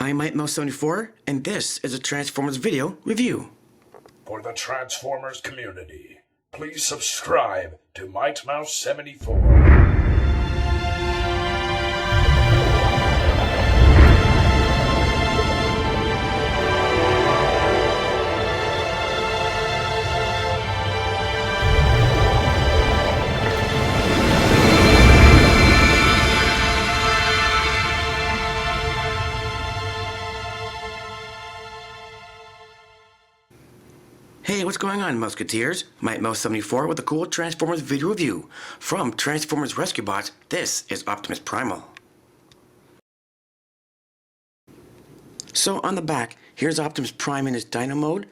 I'm MikeMouse74, and this is a Transformers video review. For the Transformers community, please subscribe to MikeMouse74. Hey, what's going on, Musketeers? MikeMouse74 with a cool Transformers video review. From Transformers Rescue Bots, this is Optimus Primal. So on the back, here's Optimus Prime in his Dino mode.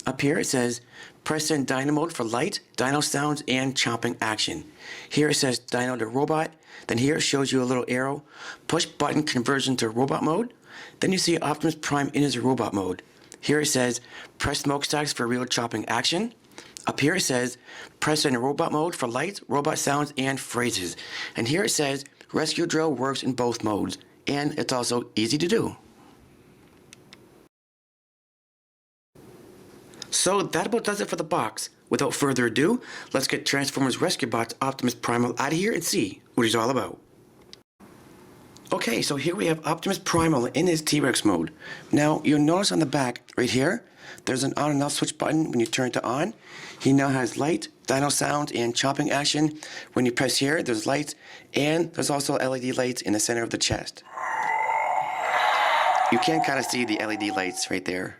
Up here it says, press in Dino mode for light, Dino sounds, and chomping action. Here it says Dino to robot. Then here it shows you a little arrow, push button conversion to robot mode. Then you see Optimus Prime in his robot mode. Here it says, press smokestacks for real chopping action. Up here it says, press in robot mode for lights, robot sounds, and phrases. And here it says, rescue drill works in both modes. And it's also easy to do. So that about does it for the box. Without further ado, let's get Transformers Rescue Bots Optimus Primal out of here and see what he's all about. Okay, so here we have Optimus Primal in his T-Rex mode. Now, you'll notice on the back, right here, there's an on and off switch button when you turn it to on. He now has light, Dino sound, and chopping action. When you press here, there's lights, and there's also LED lights in the center of the chest. You can kind of see the LED lights right there.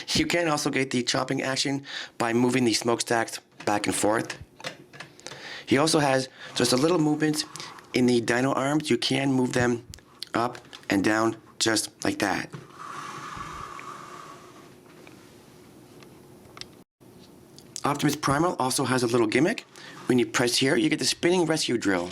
You can also get the chopping action by moving the smokestacks back and forth. He also has just a little movement in the Dino arms. You can move them up and down just like that. Optimus Primal also has a little gimmick. When you press here, you get the spinning rescue drill.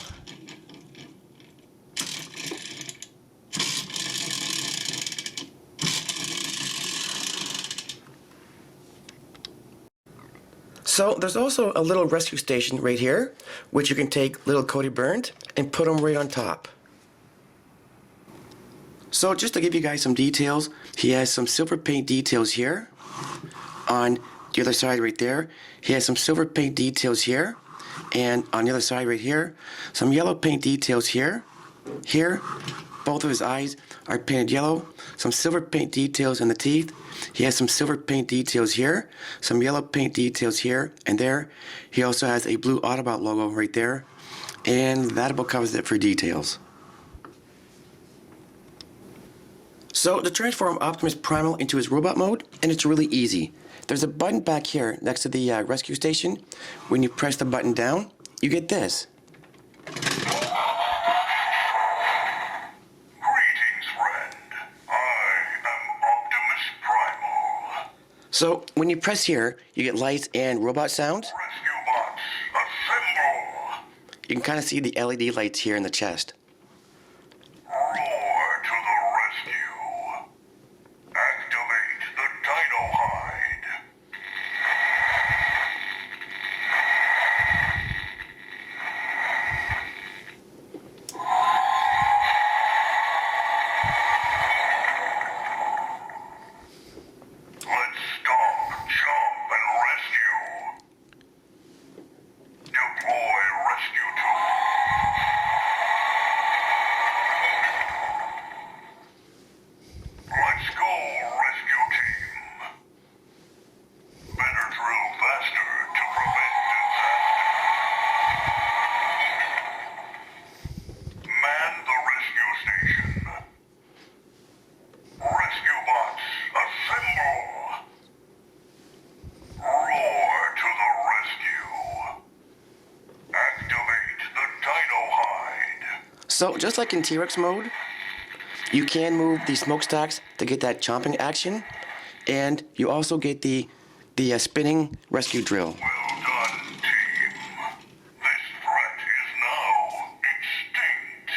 So there's also a little rescue station right here, which you can take little Cody Burns and put them right on top. So just to give you guys some details, he has some silver paint details here. On the other side right there, he has some silver paint details here. And on the other side right here, some yellow paint details here. Here, both of his eyes are painted yellow. Some silver paint details in the teeth. He has some silver paint details here, some yellow paint details here and there. He also has a blue Autobot logo right there. And that about covers it for details. So to transform Optimus Primal into his robot mode, and it's really easy. There's a button back here next to the rescue station. When you press the button down, you get this. So when you press here, you get lights and robot sounds. Rescue bots, assemble! You can kind of see the LED lights here in the chest. Roar to the rescue! Activate the Dino hide! Let's stop, jump, and rescue! Deploy rescue tool! So just like in T-Rex mode, you can move the smokestacks to get that chomping action, and you also get the spinning rescue drill. Well done, team. This threat is now extinct.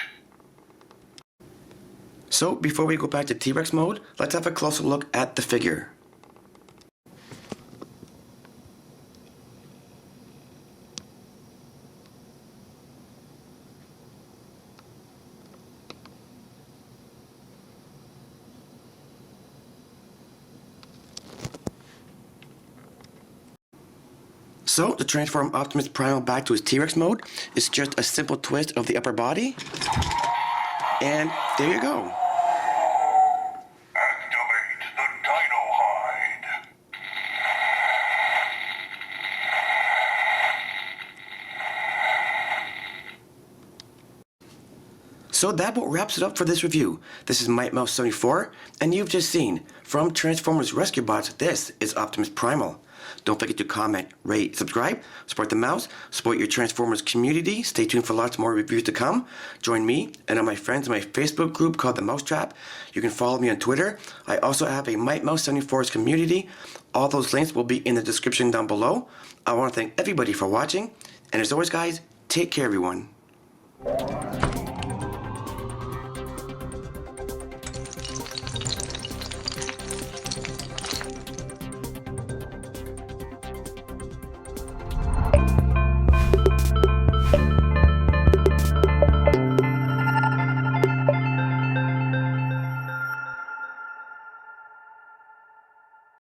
So before we go back to T-Rex mode, let's have a closer look at the figure. So, to transform Optimus Primal back to his T-Rex mode is just a simple twist of the upper body. And there you go. Activate the Dino hide. So that about wraps it up for this review. This is Mighty Mouse 74, and you've just seen, from Transformers Rescue Bots, this is Optimus Primal. Don't forget to comment, rate, subscribe, support the mouse, support your Transformers community. Stay tuned for lots more reviews to come. Join me and all my friends in my Facebook group called The Mousetrap. You can follow me on Twitter. I also have a Mighty Mouse 74's community. All those links will be in the description down below. I want to thank everybody for watching, and as always guys, take care everyone.